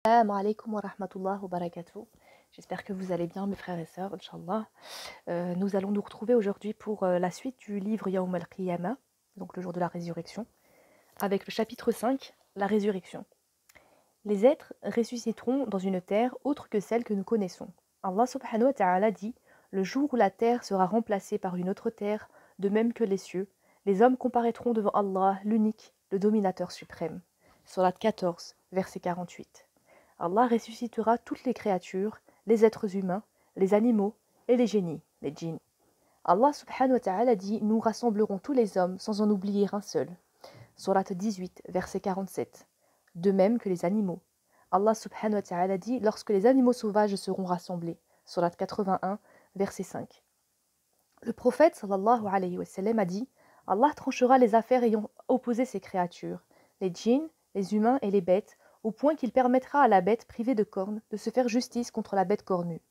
Assalamu alaikum wa rahmatullah wa barakatuh. J'espère que vous allez bien, mes frères et sœurs, Inch'Allah. Nous allons nous retrouver aujourd'hui pour la suite du livre Yawm al-Qiyamah, donc le jour de la résurrection, avec le chapitre 5, la résurrection. Les êtres ressusciteront dans une terre autre que celle que nous connaissons. Allah subhanahu wa ta'ala dit: le jour où la terre sera remplacée par une autre terre, de même que les cieux, les hommes comparaîtront devant Allah, l'unique, le dominateur suprême. Sourate 14, verset 48. Allah ressuscitera toutes les créatures, les êtres humains, les animaux et les génies, les djinns. Allah subhanahu wa ta'ala dit: nous rassemblerons tous les hommes sans en oublier un seul. Sourate 18, verset 47. De même que les animaux. Allah subhanahu wa ta'ala dit: lorsque les animaux sauvages seront rassemblés. Sourate 81, verset 5. Le prophète sallallahu alayhi wa sallam a dit: Allah tranchera les affaires ayant opposé ces créatures, les djinns, les humains et les bêtes, au point qu'il permettra à la bête privée de cornes de se faire justice contre la bête cornue.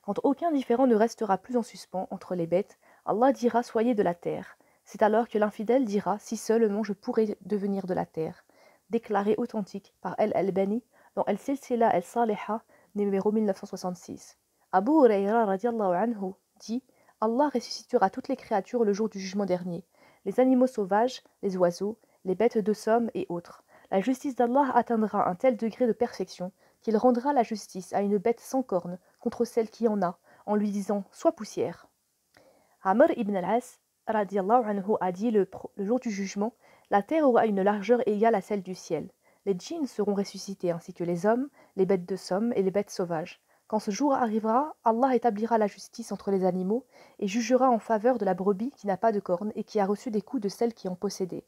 Quand aucun différend ne restera plus en suspens entre les bêtes, Allah dira: soyez de la terre. C'est alors que l'infidèle dira: si seulement je pourrais devenir de la terre. Déclaré authentique par Al-Albani dans Al-Silsila Al-Saliha, numéro 1966. Abu Huraira radiallahu anhu dit: Allah ressuscitera toutes les créatures le jour du jugement dernier, les animaux sauvages, les oiseaux, les bêtes de somme et autres. La justice d'Allah atteindra un tel degré de perfection qu'il rendra la justice à une bête sans cornes contre celle qui en a, en lui disant: sois poussière. Amr ibn al-As radiallahu anhu a dit: le jour du jugement, la terre aura une largeur égale à celle du ciel. Les djinns seront ressuscités ainsi que les hommes, les bêtes de somme et les bêtes sauvages. Quand ce jour arrivera, Allah établira la justice entre les animaux et jugera en faveur de la brebis qui n'a pas de cornes et qui a reçu des coups de celles qui en possédaient.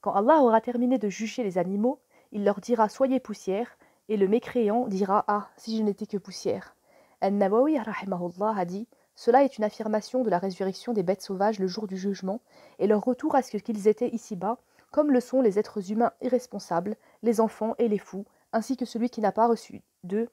Quand Allah aura terminé de juger les animaux, il leur dira: soyez poussière, et le mécréant dira: ah, si je n'étais que poussière. An-Nawawi rahimahullah a dit: cela est une affirmation de la résurrection des bêtes sauvages le jour du jugement et leur retour à ce qu'ils étaient ici-bas, comme le sont les êtres humains irresponsables, les enfants et les fous, ainsi que celui qui n'a pas reçu d'eux.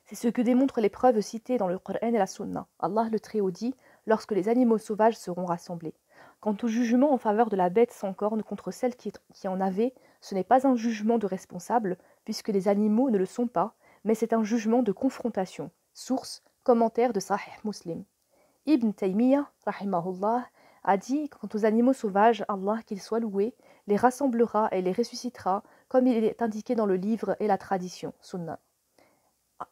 C'est ce que démontrent les preuves citées dans le Coran et la Sunna. Allah le Très-Haut dit: lorsque les animaux sauvages seront rassemblés. Quant au jugement en faveur de la bête sans cornes contre celle qui en avait, ce n'est pas un jugement de responsable, puisque les animaux ne le sont pas, mais c'est un jugement de confrontation. Source: commentaire de Sahih Muslim. Ibn Taymiyyah, rahimahullah, a dit: quant aux animaux sauvages, Allah, qu'il soit loué, les rassemblera et les ressuscitera, comme il est indiqué dans le livre et la tradition, Sunna.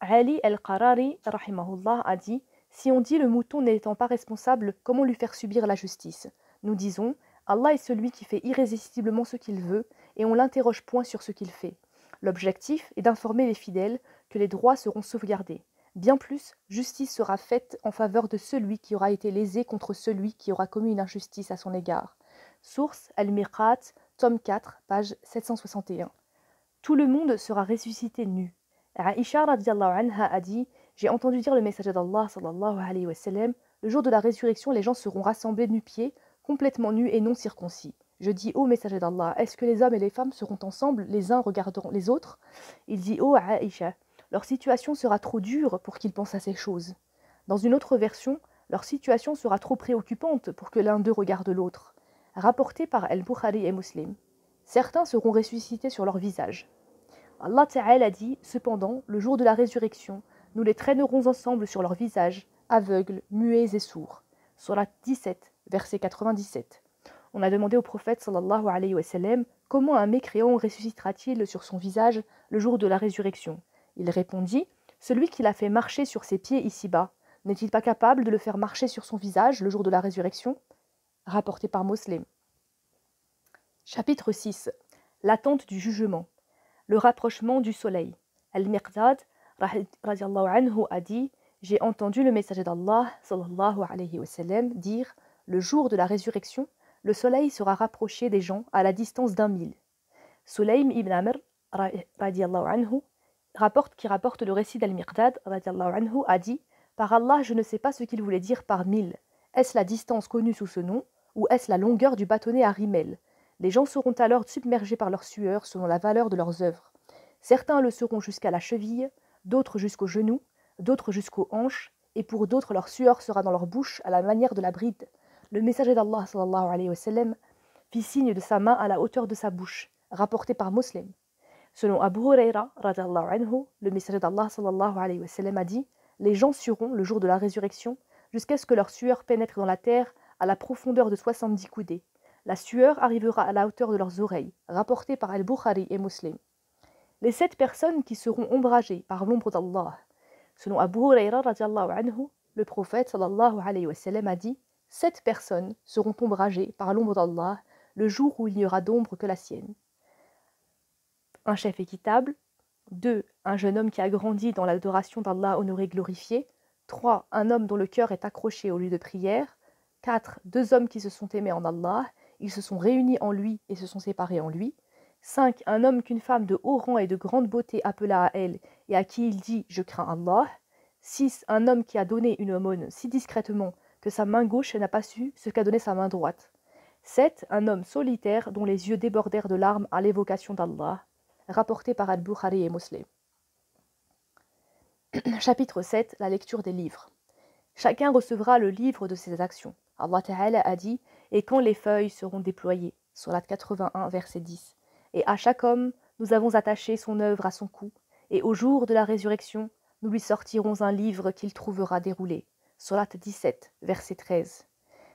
Ali al-Qarari, rahimahullah, a dit: si on dit le mouton n'étant pas responsable, comment lui faire subir la justice? Nous disons: Allah est celui qui fait irrésistiblement ce qu'il veut, et on l'interroge point sur ce qu'il fait. L'objectif est d'informer les fidèles que les droits seront sauvegardés. Bien plus, justice sera faite en faveur de celui qui aura été lésé contre celui qui aura commis une injustice à son égard. Source: Al-Mirqat, tome 4, page 761. Tout le monde sera ressuscité nu. Aïcha radiallahu anha a dit: j'ai entendu dire le messager d'Allah sallallahu alayhi wa sallam: le jour de la résurrection, les gens seront rassemblés nu-pieds, complètement nus et non circoncis. Je dis: ô messager d'Allah, est-ce que les hommes et les femmes seront ensemble, les uns regardant les autres? Il dit: ô Aïcha, leur situation sera trop dure pour qu'ils pensent à ces choses. Dans une autre version, leur situation sera trop préoccupante pour que l'un d'eux regarde l'autre. Rapporté par Al-Bukhari et Muslim. Certains seront ressuscités sur leur visage. Allah Ta'ala dit: cependant, le jour de la résurrection, nous les traînerons ensemble sur leur visage, aveugles, muets et sourds. Sourate 17, verset 97. On a demandé au prophète sallallahu alayhi wa sallam: comment un mécréant ressuscitera-t-il sur son visage le jour de la résurrection? Il répondit: celui qui l'a fait marcher sur ses pieds ici-bas, n'est-il pas capable de le faire marcher sur son visage le jour de la résurrection? Rapporté par Muslim. Chapitre 6. L'attente du jugement. Le rapprochement du soleil. Al-Miqdad radiallahu anhu a dit: j'ai entendu le messager d'Allah sallallahu alayhi wa sallam dire: le jour de la résurrection, le soleil sera rapproché des gens à la distance d'1 mille. Sulaym ibn Amr radiallahu anhu rapporte le récit d'Al-Miqdad radiallahu anhu a dit: par Allah, je ne sais pas ce qu'il voulait dire par 1000. Est-ce la distance connue sous ce nom, ou est-ce la longueur du bâtonnet à rimel? Les gens seront alors submergés par leur sueur selon la valeur de leurs œuvres. Certains le seront jusqu'à la cheville, d'autres jusqu'aux genoux, d'autres jusqu'aux hanches, et pour d'autres leur sueur sera dans leur bouche à la manière de la bride. Le messager d'Allah sallallahu alayhi wa sallam fit signe de sa main à la hauteur de sa bouche, rapporté par Muslim. Selon Abu Huraira, radiallahu anhu, le messager d'Allah sallallahu alayhi wa sallam a dit: les gens sueront le jour de la résurrection jusqu'à ce que leur sueur pénètre dans la terre à la profondeur de 70 coudées. La sueur arrivera à la hauteur de leurs oreilles, rapporté par Al-Bukhari et Muslim. Les 7 personnes qui seront ombragées par l'ombre d'Allah. Selon Abu Huraira radiallahu anhu, le prophète sallallahu alayhi wa sallam a dit: 7 personnes seront ombragées par l'ombre d'Allah le jour où il n'y aura d'ombre que la sienne. Un chef équitable. 2. Un jeune homme qui a grandi dans l'adoration d'Allah honoré glorifié. 3. Un homme dont le cœur est accroché au lieu de prière. 4. 2 hommes qui se sont aimés en Allah. Ils se sont réunis en lui et se sont séparés en lui. 5. Un homme qu'une femme de haut rang et de grande beauté appela à elle et à qui il dit « Je crains Allah ». 6. Un homme qui a donné une aumône si discrètement que sa main gauche n'a pas su ce qu'a donné sa main droite. 7. Un homme solitaire dont les yeux débordèrent de larmes à l'évocation d'Allah. Rapporté par Al-Bukhari et Muslim. Chapitre 7. La lecture des livres. Chacun recevra le livre de ses actions. Allah Ta'ala a dit « Et quand les feuilles seront déployées » Sourate 81, verset 10. Et à chaque homme, nous avons attaché son œuvre à son cou, et au jour de la résurrection, nous lui sortirons un livre qu'il trouvera déroulé. Sourate 17, verset 13.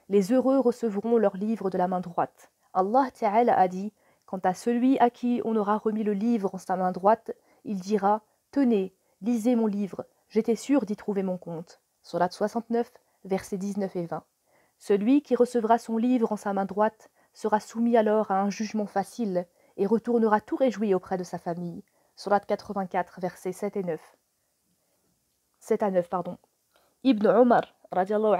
Les heureux recevront leur livre de la main droite. Allah Ta'ala a dit: quant à celui à qui on aura remis le livre en sa main droite, il dira: tenez, lisez mon livre, j'étais sûr d'y trouver mon compte. Sourate 69, versets 19 et 20. Celui qui recevra son livre en sa main droite sera soumis alors à un jugement facile et retournera tout réjoui auprès de sa famille. Sourate 84, versets 7 et 9. 7 à 9, pardon. Ibn Omar, radiallahu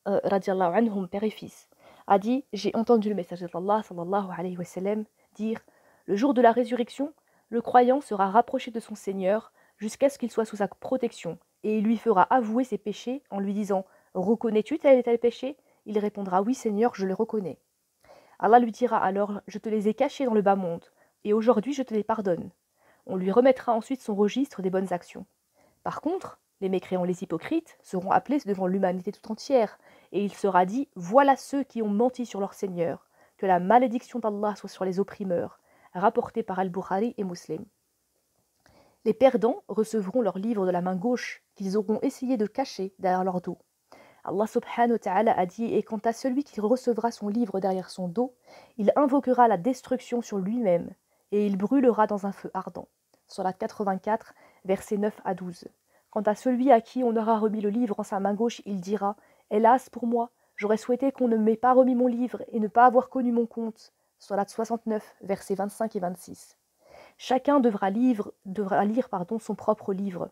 anhum, père et fils, a dit: j'ai entendu le messager d'Allah sallallahu alayhi wa sallam dire: le jour de la résurrection, le croyant sera rapproché de son Seigneur jusqu'à ce qu'il soit sous sa protection, et il lui fera avouer ses péchés en lui disant: reconnais-tu tel et tel péché? Il répondra: oui Seigneur, je le reconnais. Allah lui dira alors: je te les ai cachés dans le bas monde, et aujourd'hui je te les pardonne. On lui remettra ensuite son registre des bonnes actions. Par contre, les mécréants, les hypocrites, seront appelés devant l'humanité tout entière, et il sera dit: voilà ceux qui ont menti sur leur Seigneur, que la malédiction d'Allah soit sur les opprimeurs, rapporté par Al-Bukhari et Muslim. Les perdants recevront leur livre de la main gauche, qu'ils auront essayé de cacher derrière leur dos. Allah subhanahu wa ta'ala a dit: et quant à celui qui recevra son livre derrière son dos, il invoquera la destruction sur lui-même, et il brûlera dans un feu ardent. Sourate 84, versets 9 à 12. Quant à celui à qui on aura remis le livre en sa main gauche, il dira: hélas pour moi, j'aurais souhaité qu'on ne m'ait pas remis mon livre et ne pas avoir connu mon compte. Sourate 69, versets 25 et 26. Chacun devra lire son propre livre.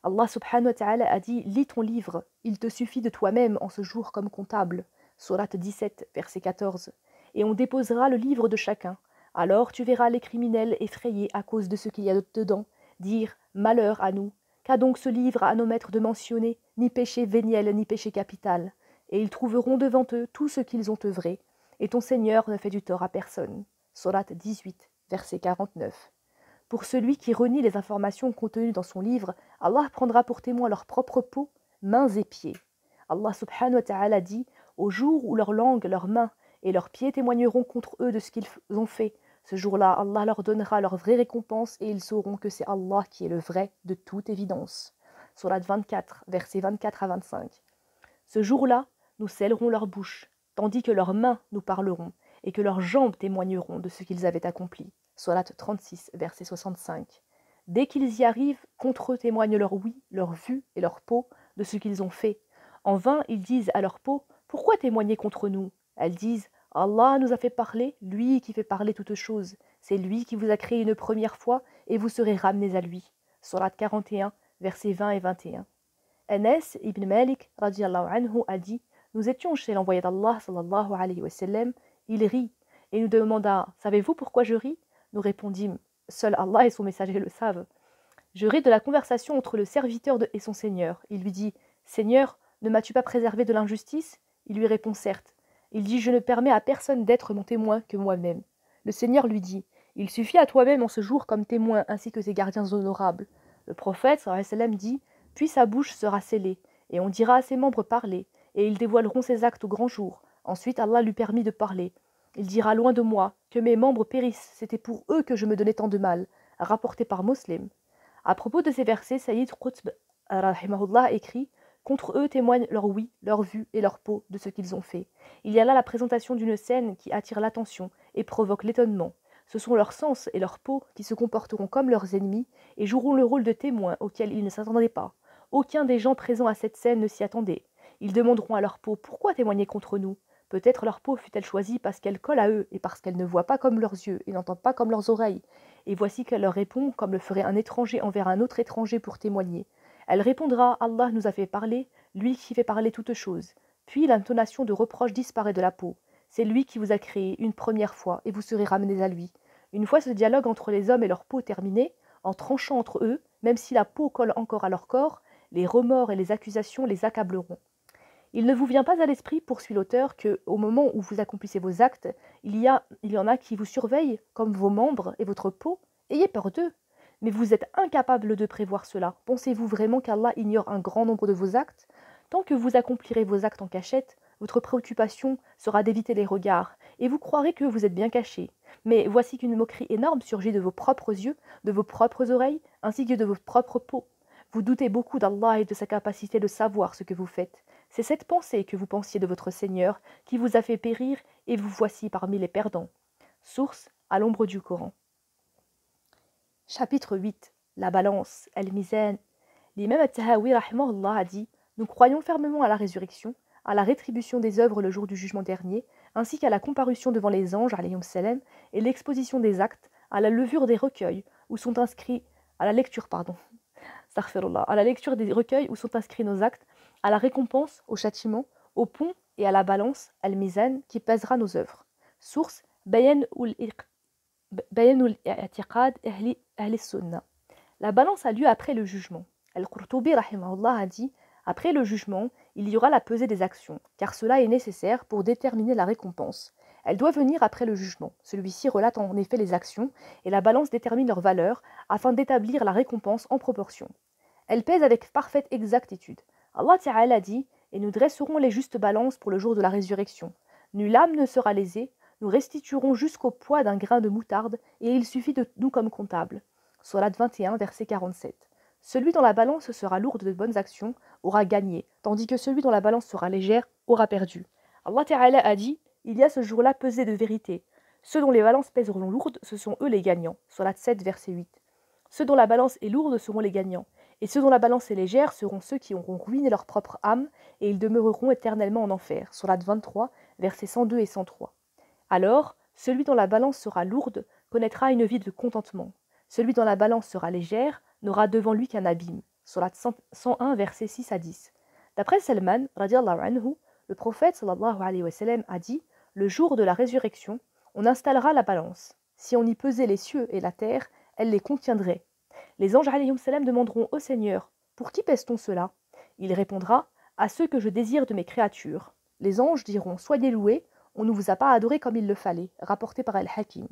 Allah subhanahu wa ta'ala a dit: lis ton livre, il te suffit de toi-même en ce jour comme comptable. Sourate 17, verset 14. Et on déposera le livre de chacun. Alors tu verras les criminels effrayés à cause de ce qu'il y a dedans dire: malheur à nous. Qu'a donc ce livre à nos maîtres de mentionner, ni péché véniel, ni péché capital? Et ils trouveront devant eux tout ce qu'ils ont œuvré, et ton Seigneur ne fait du tort à personne. Sourate 18, verset 49. Pour celui qui renie les informations contenues dans son livre, Allah prendra pour témoin leur propre peau, mains et pieds. Allah subhanahu wa ta'ala dit: au jour où leur langue, leurs mains et leurs pieds témoigneront contre eux de ce qu'ils ont fait, ce jour-là, Allah leur donnera leur vraie récompense et ils sauront que c'est Allah qui est le vrai de toute évidence. Sourate 24, versets 24 à 25. Ce jour-là, nous scellerons leur bouche, tandis que leurs mains nous parleront et que leurs jambes témoigneront de ce qu'ils avaient accompli. Sourate 36, verset 65. Dès qu'ils y arrivent, contre eux témoignent leur ouïe, leur vue et leur peau de ce qu'ils ont fait. En vain, ils disent à leur peau: pourquoi témoigner contre nous? Elles disent: Allah nous a fait parler, lui qui fait parler toutes choses. C'est lui qui vous a créé une première fois et vous serez ramenés à lui. Sourate 41, versets 20 et 21. Anas ibn Malik radiallahu anhu a dit: nous étions chez l'envoyé d'Allah sallallahu alayhi wa sallam, il rit et nous demanda: savez-vous pourquoi je ris? Nous répondîmes: seul Allah et son messager le savent. Je ris de la conversation entre le serviteur et son Seigneur. Il lui dit: Seigneur, ne m'as-tu pas préservé de l'injustice? Il lui répond: certes. Il dit: je ne permets à personne d'être mon témoin que moi-même. Le Seigneur lui dit: il suffit à toi-même en ce jour comme témoin ainsi que tes gardiens honorables. Le prophète sallallahu alayhi wa sallam dit: puis sa bouche sera scellée, et on dira à ses membres: parlez, et ils dévoileront ses actes au grand jour. Ensuite Allah lui permit de parler. Il dira loin de moi que mes membres périssent, c'était pour eux que je me donnais tant de mal, rapporté par Muslim. À propos de ces versets, Sayyid Qutb rahimahullah écrit: contre eux témoignent leur ouïe, leur vue et leur peau de ce qu'ils ont fait. Il y a là la présentation d'une scène qui attire l'attention et provoque l'étonnement. Ce sont leurs sens et leur peau qui se comporteront comme leurs ennemis et joueront le rôle de témoins auquel ils ne s'attendaient pas. Aucun des gens présents à cette scène ne s'y attendait. Ils demanderont à leur peau: pourquoi témoigner contre nous? Peut-être leur peau fut-elle choisie parce qu'elle colle à eux et parce qu'elle ne voit pas comme leurs yeux et n'entend pas comme leurs oreilles. Et voici qu'elle leur répond comme le ferait un étranger envers un autre étranger pour témoigner. Elle répondra: Allah nous a fait parler, lui qui fait parler toutes choses. Puis l'intonation de reproche disparaît de la peau. C'est lui qui vous a créé une première fois et vous serez ramenés à lui. Une fois ce dialogue entre les hommes et leur peau terminé, en tranchant entre eux, même si la peau colle encore à leur corps, les remords et les accusations les accableront. Il ne vous vient pas à l'esprit, poursuit l'auteur, que, au moment où vous accomplissez vos actes, il y en a qui vous surveillent, comme vos membres et votre peau. Ayez peur d'eux. Mais vous êtes incapable de prévoir cela. Pensez-vous vraiment qu'Allah ignore un grand nombre de vos actes? Tant que vous accomplirez vos actes en cachette, votre préoccupation sera d'éviter les regards, et vous croirez que vous êtes bien caché. Mais voici qu'une moquerie énorme surgit de vos propres yeux, de vos propres oreilles, ainsi que de vos propres peaux. Vous doutez beaucoup d'Allah et de sa capacité de savoir ce que vous faites. C'est cette pensée que vous pensiez de votre Seigneur qui vous a fait périr, et vous voici parmi les perdants. Source: à l'ombre du Coran. Chapitre 8. La balance, Al-Mizan. L'imam At-Tahawi rahimahullah a dit: nous croyons fermement à la résurrection, à la rétribution des œuvres le jour du jugement dernier, ainsi qu'à la comparution devant les anges, alayhim salam, et l'exposition des actes, à la levure des recueils, où sont inscrits, à la lecture, à la lecture des recueils où sont inscrits nos actes, à la récompense, au châtiment, au pont et à la balance, al-mizan, qui pèsera nos œuvres. Source: Bayan ul-i'tiqad ahli sunnah. La balance a lieu après le jugement. Al-Qurtubi rahimahullah a dit: après le jugement, il y aura la pesée des actions, car cela est nécessaire pour déterminer la récompense. Elle doit venir après le jugement. Celui-ci relate en effet les actions, et la balance détermine leur valeur, afin d'établir la récompense en proportion. Elle pèse avec parfaite exactitude. Allah Ta'ala dit: et nous dresserons les justes balances pour le jour de la résurrection. Nulle âme ne sera lésée, nous restituerons jusqu'au poids d'un grain de moutarde, et il suffit de nous comme comptables. Sourate 21, verset 47. Celui dont la balance sera lourde de bonnes actions aura gagné, tandis que celui dont la balance sera légère aura perdu. Allah Ta'ala a dit: il y a ce jour-là pesée de vérité. Ceux dont les balances pèseront lourdes, ce sont eux les gagnants. Sourate 7, verset 8. Ceux dont la balance est lourde seront les gagnants, et ceux dont la balance est légère seront ceux qui auront ruiné leur propre âme, et ils demeureront éternellement en enfer. Sourate 23, versets 102 et 103. Alors, celui dont la balance sera lourde connaîtra une vie de contentement. Celui dont la balance sera légère n'aura devant lui qu'un abîme. Sourate 101, versets 6 à 10. D'après Salman, radiallahu anhu, le prophète sallallahu alayhi wa sallam a dit: le jour de la résurrection, on installera la balance. Si on y pesait les cieux et la terre, elle les contiendrait. Les anges alayhim salam demanderont au Seigneur: pour qui pèse-t-on cela? Il répondra: à ceux que je désire de mes créatures. Les anges diront: soyez loués, on ne vous a pas adoré comme il le fallait. Rapporté par Al-Hakim.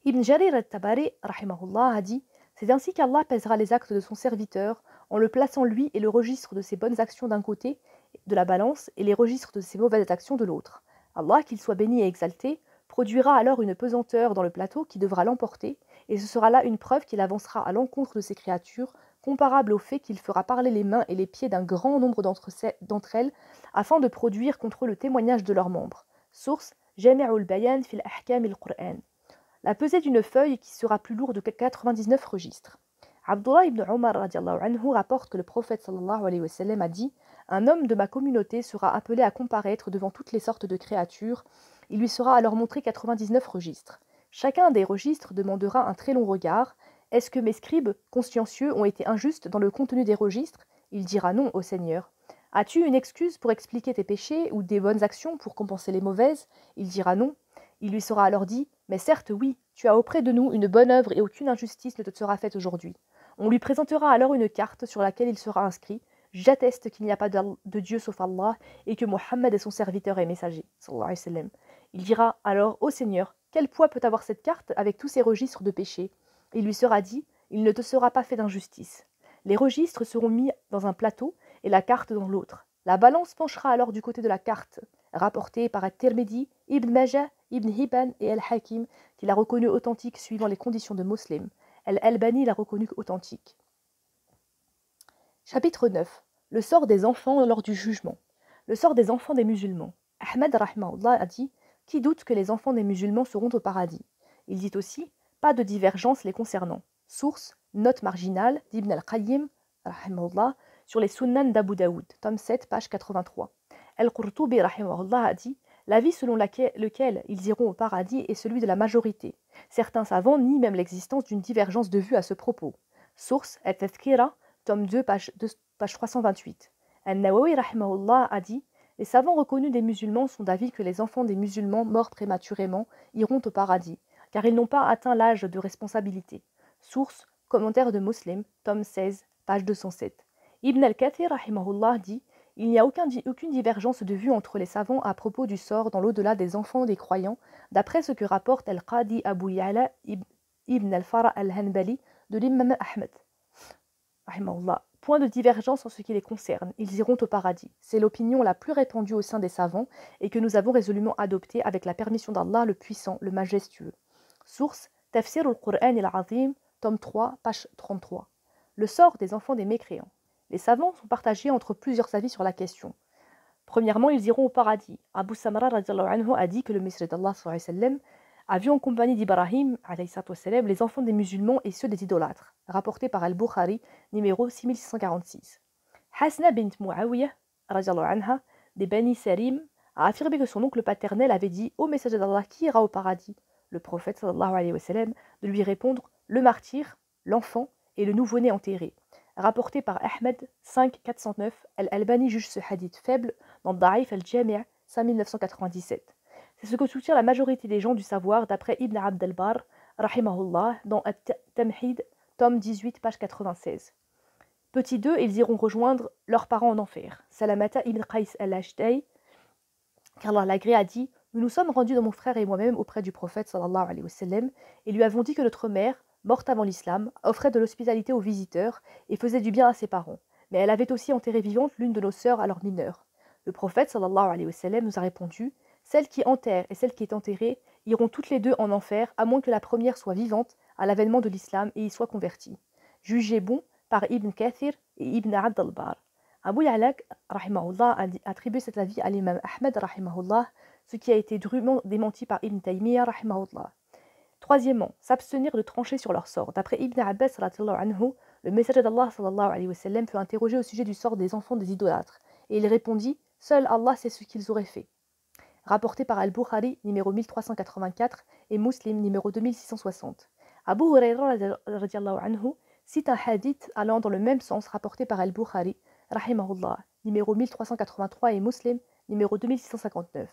Ibn Jarir al-Tabari rahimahullah a dit: c'est ainsi qu'Allah pèsera les actes de son serviteur en le plaçant lui et le registre de ses bonnes actions d'un côté de la balance et les registres de ses mauvaises actions de l'autre. Allah, qu'il soit béni et exalté, produira alors une pesanteur dans le plateau qui devra l'emporter, et ce sera là une preuve qu'il avancera à l'encontre de ses créatures, comparable au fait qu'il fera parler les mains et les pieds d'un grand nombre d'entre elles, afin de produire contre eux le témoignage de leurs membres. Source: Jami'ul Bayan fil Ahkam al-Qur'an. La pesée d'une feuille qui sera plus lourde que 99 registres. Abdullah ibn Omar radiallahu anhu rapporte que le prophète sallallahu alayhi wa sallam a dit: un homme de ma communauté sera appelé à comparaître devant toutes les sortes de créatures. Il lui sera alors montré 99 registres. Chacun des registres demandera un très long regard. Est-ce que mes scribes consciencieux ont été injustes dans le contenu des registres? Il dira non au Seigneur. As-tu une excuse pour expliquer tes péchés ou des bonnes actions pour compenser les mauvaises? Il dira non. Il lui sera alors dit: mais certes oui, tu as auprès de nous une bonne œuvre et aucune injustice ne te sera faite aujourd'hui. On lui présentera alors une carte sur laquelle il sera inscrit: j'atteste qu'il n'y a pas de Dieu sauf Allah et que Mohammed est son serviteur et messager. Sallallahu alayhi wa sallam. Il dira alors: ô Seigneur, quel poids peut avoir cette carte avec tous ces registres de péché? Il lui sera dit: il ne te sera pas fait d'injustice. Les registres seront mis dans un plateau et la carte dans l'autre. La balance penchera alors du côté de la carte. rapporté par At-Tirmidhi, Ibn Majah, Ibn Hibban et Al-Hakim, qui l'a reconnu authentique suivant les conditions de Muslim. Al-Albani l'a reconnu authentique. Chapitre 9. Le sort des enfants lors du jugement. Le sort des enfants des musulmans. Ahmad rahimahullah a dit « Qui doute que les enfants des musulmans seront au paradis ?» Il dit aussi « Pas de divergence les concernant. » Source, note marginale d'Ibn al-Qayyim rahimahullah sur les Sunan d'Abu Daoud, tome 7, page 83. Al-Qurtubi rahimahullah a dit « L'avis selon lequel ils iront au paradis est celui de la majorité. Certains savants nient même l'existence d'une divergence de vue à ce propos. » Source, At-Tadhkira, tome 2, page 328. An-Nawawi rahimahullah a dit « Les savants reconnus des musulmans sont d'avis que les enfants des musulmans morts prématurément iront au paradis, car ils n'ont pas atteint l'âge de responsabilité. » Source, commentaire de Muslim, tome 16, page 207. Ibn al-Kathir rahimahullah dit « Il n'y a aucune divergence de vue entre les savants à propos du sort dans l'au-delà des enfants des croyants, d'après ce que rapporte Al-Qadi Abu Ya'la ibn al-Fara al-Hanbali de l'imam Ahmed. Rahimahullah. Point de divergence en ce qui les concerne, ils iront au paradis. C'est l'opinion la plus répandue au sein des savants et que nous avons résolument adoptée avec la permission d'Allah le puissant, le majestueux. Source, Tafsir al-Qur'an al-Azim, tome 3, page 33. Le sort des enfants des mécréants. Les savants sont partagés entre plusieurs avis sur la question. Premièrement, ils iront au paradis. Abu Samra anhu a dit que le Messie d'Allah a vu en compagnie d'Ibrahim les enfants des musulmans et ceux des idolâtres, rapporté par Al-Bukhari, numéro 6646. Hasna bint Muawiyah anha, des Bani Sarim, a affirmé que son oncle paternel avait dit « Ô messager d'Allah, qui ira au paradis ?» Le prophète sallallahu alayhi wa sallam de lui répondre « Le martyr, l'enfant et le nouveau-né enterré ». Rapporté par Ahmed 5409, Al-Albani juge ce hadith faible dans Da'if al-Jami' 5997. C'est ce que soutient la majorité des gens du savoir d'après Ibn Abd al-Barr, rahimahullah, dans At-Tamhid, tome 18, page 96. Petit 2, ils iront rejoindre leurs parents en enfer. Salamata ibn Qais al-Ashdai, qu'Allah l'agré, a dit « Nous nous sommes rendus dans mon frère et moi-même auprès du prophète sallallahu alayhi wa sallam et lui avons dit que notre mère, morte avant l'islam, offrait de l'hospitalité aux visiteurs et faisait du bien à ses parents. Mais elle avait aussi enterré vivante l'une de nos sœurs alors mineure. Le prophète sallallahu alayhi wa sallam nous a répondu « Celle qui enterre et celle qui est enterrée iront toutes les deux en enfer, à moins que la première soit vivante à l'avènement de l'islam et y soit convertie. » Jugé bon par Ibn Kathir et Ibn Abd al-Barr. Abu Ya'la rahimahullah a attribué cet avis à l'imam Ahmed rahimahullah, ce qui a été drûment démenti par Ibn Taymiyyah rahimahullah. Troisièmement, s'abstenir de trancher sur leur sort. D'après Ibn Abbas radhiyallahu anhu, le messager d'Allah sallallahu alayhi wa sallam fut interrogé au sujet du sort des enfants des idolâtres, et il répondit « Seul Allah sait ce qu'ils auraient fait ». Rapporté par Al-Bukhari, numéro 1384, et Muslim, numéro 2660. Abu Hurayra radhiyallahu anhu cite un hadith allant dans le même sens rapporté par Al-Bukhari, rahimahullah, numéro 1383 et Muslim, numéro 2659.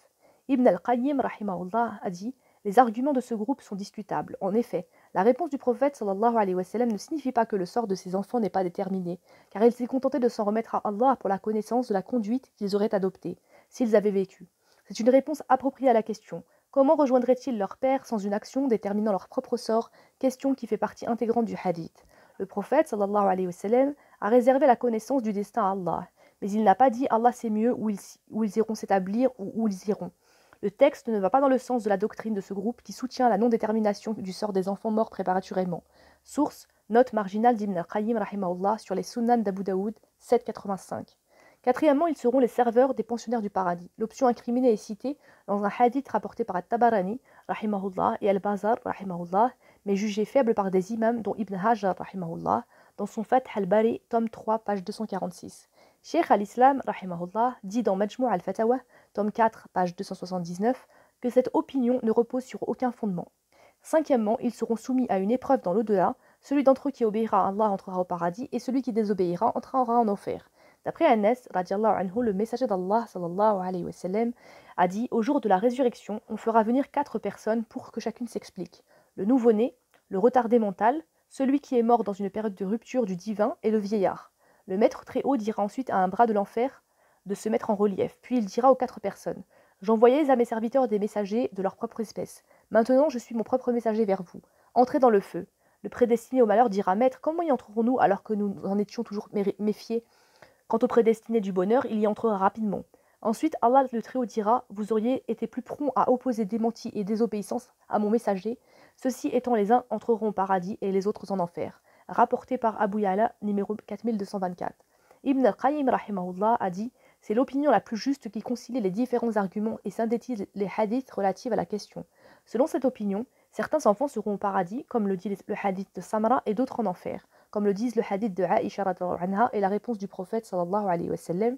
Ibn al-Qayyim, rahimahullah, a dit « Les arguments de ce groupe sont discutables. En effet, la réponse du prophète sallallahu alayhi wa sallam ne signifie pas que le sort de ses enfants n'est pas déterminé, car il s'est contenté de s'en remettre à Allah pour la connaissance de la conduite qu'ils auraient adoptée, s'ils avaient vécu. C'est une réponse appropriée à la question. Comment rejoindraient-ils leur père sans une action déterminant leur propre sort, question qui fait partie intégrante du hadith. Le prophète sallallahu alayhi wa sallam a réservé la connaissance du destin à Allah, mais il n'a pas dit Allah sait mieux où ils iront s'établir ou où ils iront. Le texte ne va pas dans le sens de la doctrine de ce groupe qui soutient la non-détermination du sort des enfants morts prématurément. Source, note marginale d'Ibn al-Qayyim rahimahullah sur les Sunan d'Abu Daoud 785. Quatrièmement, ils seront les serveurs des pensionnaires du paradis. L'option incriminée est citée dans un hadith rapporté par At-Tabarani rahimahullah et Al-Bazar rahimahullah, mais jugé faible par des imams dont Ibn Hajar rahimahullah dans son Fath al-Bari, tome 3, page 246. Cheikh al-Islam rahimahullah dit dans Majmou' al-Fatawa, tome 4, page 279, que cette opinion ne repose sur aucun fondement. Cinquièmement, ils seront soumis à une épreuve dans l'au-delà. Celui d'entre eux qui obéira à Allah entrera au paradis et celui qui désobéira entrera en enfer. D'après Anas, radiallahu anhu, le messager d'Allah sallallahu alayhi wa sallam, a dit « Au jour de la résurrection, on fera venir 4 personnes pour que chacune s'explique. Le nouveau-né, le retardé mental, celui qui est mort dans une période de rupture du divin et le vieillard. Le maître très haut dira ensuite à un bras de l'enfer de se mettre en relief. Puis il dira aux 4 personnes « J'envoyais à mes serviteurs des messagers de leur propre espèce. Maintenant je suis mon propre messager vers vous. Entrez dans le feu. » Le prédestiné au malheur dira « Maître, comment y entrerons-nous alors que nous en étions toujours méfiés ? Quant au prédestiné du bonheur, il y entrera rapidement. Ensuite, Allah le Très-Haut dira: Vous auriez été plus prompt à opposer démenti et désobéissance à mon messager. Ceux-ci étant les uns entreront au paradis et les autres en enfer. Rapporté par Abu Ya'la, numéro 4224. Ibn al-Qayyim rahimahullah a dit: C'est l'opinion la plus juste qui concilie les différents arguments et synthétise les hadiths relatifs à la question. Selon cette opinion, certains enfants seront au paradis, comme le dit le hadith de Samra, et d'autres en enfer, comme le disent le hadith de Aïcha radhiyallahu anha et la réponse du prophète sallallahu alayhi wa sallam.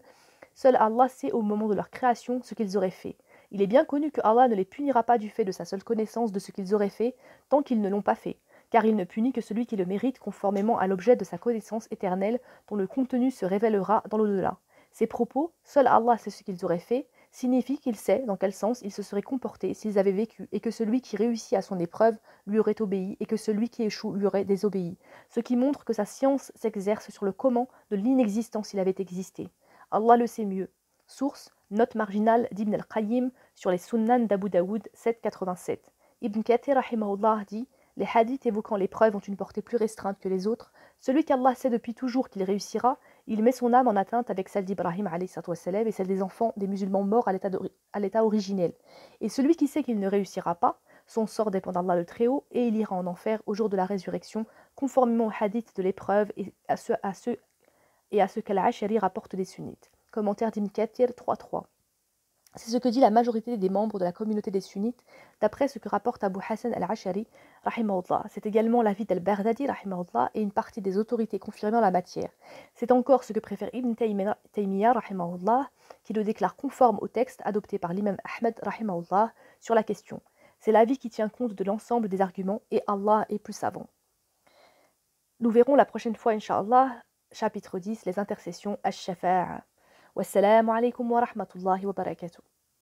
Seul Allah sait au moment de leur création ce qu'ils auraient fait. Il est bien connu que Allah ne les punira pas du fait de sa seule connaissance de ce qu'ils auraient fait tant qu'ils ne l'ont pas fait, car il ne punit que celui qui le mérite conformément à l'objet de sa connaissance éternelle dont le contenu se révélera dans l'au-delà. Ces propos, seul Allah sait ce qu'ils auraient fait, signifient qu'il sait dans quel sens ils se seraient comportés s'ils avaient vécu et que celui qui réussit à son épreuve lui aurait obéi et que celui qui échoue lui aurait désobéi, ce qui montre que sa science s'exerce sur le comment de l'inexistence s'il avait existé. Allah le sait mieux. Source: note marginale d'Ibn al-Qayyim sur les Sunnan d'Abu Daoud 787. Ibn Kathir rahimahullah dit: les hadiths évoquant l'épreuve ont une portée plus restreinte que les autres. Celui qu'Allah sait depuis toujours qu'il réussira, il met son âme en atteinte avec celle d'Ibrahim alayhi et celle des enfants des musulmans morts à l'état originel. Et celui qui sait qu'il ne réussira pas, son sort dépend d'Allah le Très-Haut et il ira en enfer au jour de la résurrection, conformément au hadith de l'épreuve et à ce qu'Al-Ashari rapporte des sunnites. Commentaire d'Ibn Kathir 3.3. C'est ce que dit la majorité des membres de la communauté des sunnites, d'après ce que rapporte Abu Hassan al-Ashari, rahimahullah. C'est également l'avis d'Al-Baghdadi, rahimahullah, et une partie des autorités confirmées en la matière. C'est encore ce que préfère Ibn Taymiyyah, rahimahullah, qui le déclare conforme au texte adopté par l'imam Ahmed, rahimahullah, sur la question. C'est l'avis qui tient compte de l'ensemble des arguments, et Allah est plus savant. Nous verrons la prochaine fois, Inch'Allah, chapitre 10, les intercessions, Ash-Shafa'a. Wassalamu alaikum wa rahmatullahi wa barakatuh.